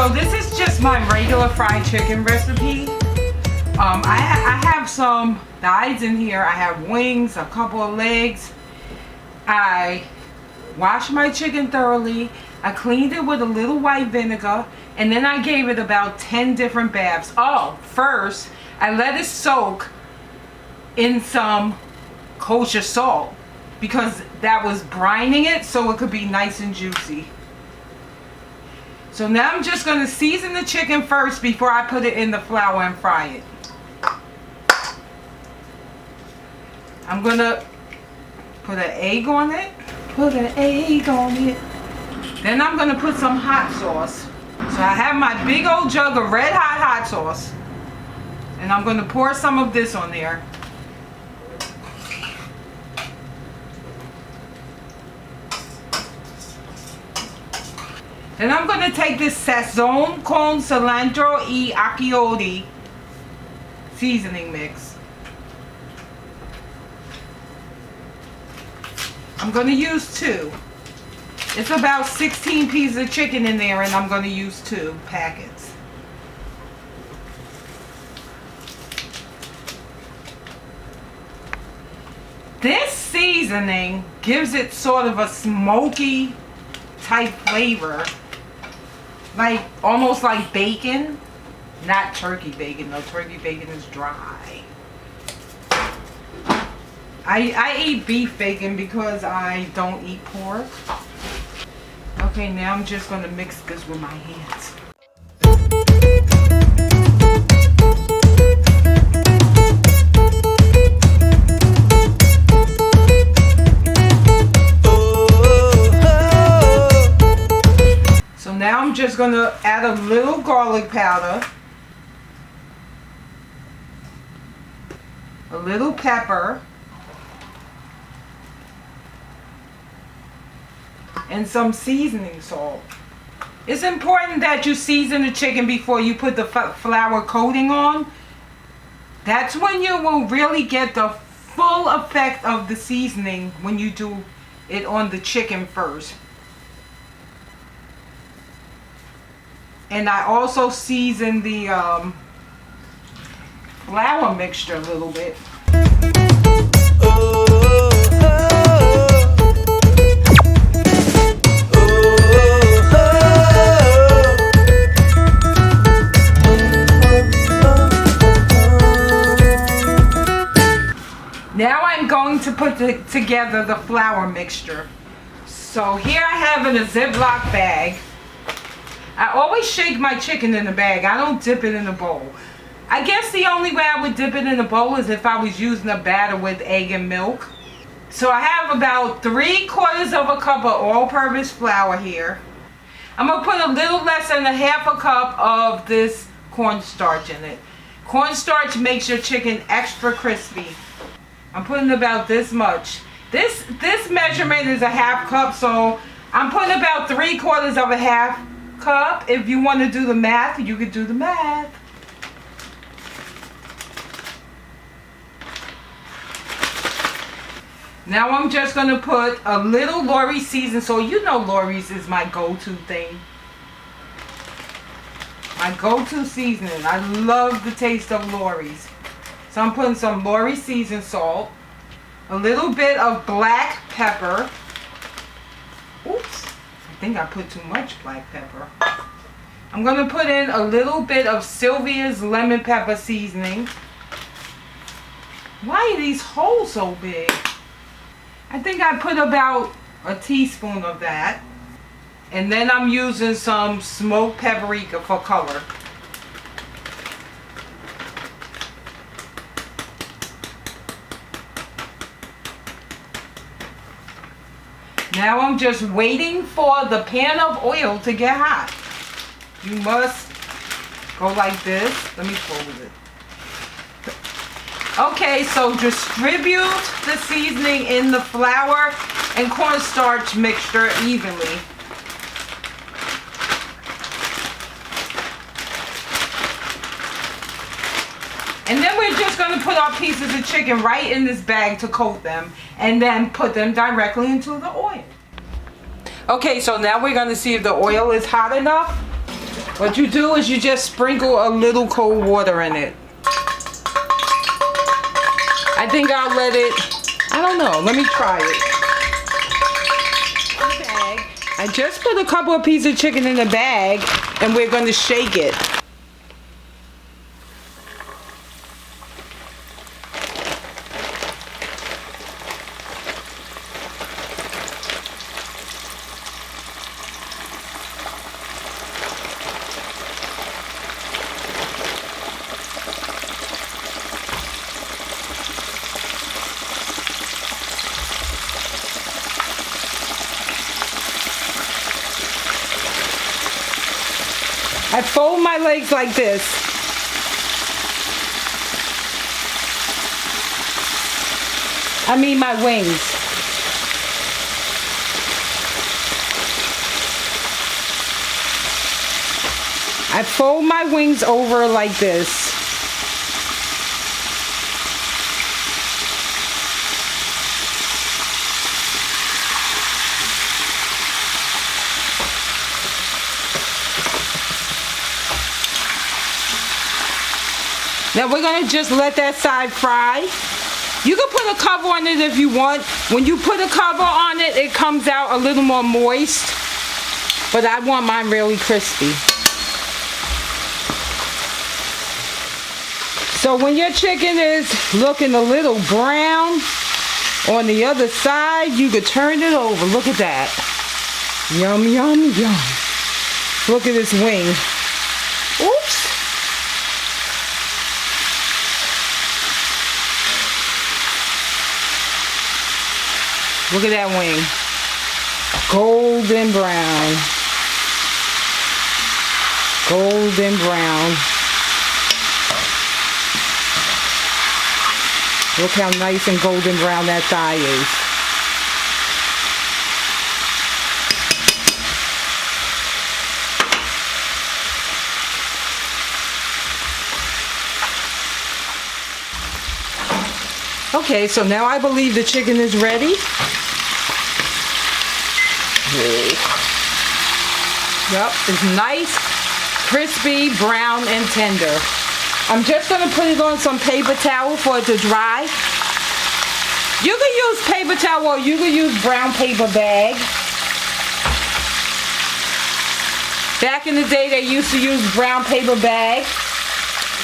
so this is just my regular fried chicken recipe. I have some thighs in here. I have wings, a couple of legs. I washed my chicken thoroughly. I cleaned it with a little white vinegar, and then I gave it about 10 different baths. Oh, first I let it soak in some kosher salt because that was brining it so it could be nice and juicy. So now I'm just going to season the chicken first before I put it in the flour and fry it. I'm going to put an egg on it. Put an egg on it. Then I'm going to put some hot sauce. So I have my big old jug of red hot sauce. And I'm going to pour some of this on there. Then I'm going to take this Sazon con cilantro y ayote seasoning mix. I'm going to use 2. It's about 16 pieces of chicken in there, and I'm going to use 2 packets. This seasoning gives it sort of a smoky type flavor. Like, almost like bacon. Not turkey bacon, though. Turkey bacon is dry. I eat beef bacon because I don't eat pork. Okay, now I'm just going to mix this with my hands. So now I'm just going to add a little garlic powder, a little pepper, and some seasoning salt. It's important that you season the chicken before you put the flour coating on. That's when you will really get the full effect of the seasoning when you do it on the chicken first. And I also season the flour mixture a little bit. Now I'm going to put together the flour mixture. So here I have in a Ziploc bag. I always shake my chicken in the bag. I don't dip it in a bowl. I guess the only way I would dip it in a bowl is if I was using a batter with egg and milk. So I have about 3/4 of a cup of all-purpose flour here. I'm going to put a little less than a half a cup of this cornstarch in it. Cornstarch makes your chicken extra crispy. I'm putting about this much. This measurement is a half cup, so I'm putting about 3/4 of a half cup. If you want to do the math, you could do the math. Now I'm just going to put a little Lawry's seasoning. So you know Lawry's is my go-to thing. My go-to seasoning. I love the taste of Lawry's. So I'm putting some Lawry's seasoned salt. A little bit of black pepper. Oops. I think I put too much black pepper. I'm going to put in a little bit of Sylvia's lemon pepper seasoning. Why are these holes so big? I think I put about a teaspoon of that. And then I'm using some smoked paprika for color. Now I'm just waiting for the pan of oil to get hot. You must go like this. Let me fold it. Okay, so distribute the seasoning in the flour and cornstarch mixture evenly. And then we're just going to put our pieces of chicken right in this bag to coat them, and then put them directly into the oil. Okay, so now we're going to see if the oil is hot enough. What you do is you just sprinkle a little cold water in it. I think I'll let it, I don't know, let me try it. I just put a couple of pieces of chicken in the bag and we're going to shake it. I fold my legs like this. I mean my wings. I fold my wings over like this. Now we're gonna just let that side fry. You can put a cover on it if you want. When you put a cover on it, it comes out a little more moist. But I want mine really crispy. So when your chicken is looking a little brown on the other side, you could turn it over. Look at that. Yum, yum, yum. Look at this wing. Oops. Look at that wing. Golden brown. Golden brown. Look how nice and golden brown that thigh is. Okay, so now I believe the chicken is ready. Yep, it's nice, crispy, brown, and tender. I'm just going to put it on some paper towel for it to dry. You can use paper towel or you can use brown paper bag. Back in the day they used to use brown paper bag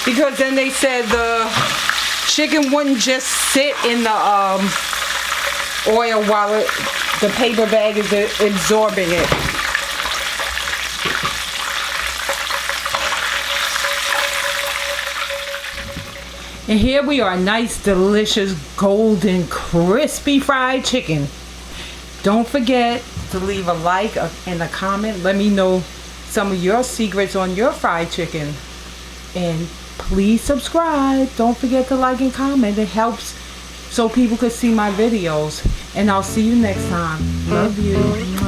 because then they said the chicken wouldn't just sit in the oil while the paper bag is absorbing it. And here we are, nice, delicious, golden, crispy fried chicken. Don't forget to leave a like and a comment. Let me know some of your secrets on your fried chicken. And please subscribe. Don't forget to like and comment. It helps so people can see my videos. And I'll see you next time. Love you.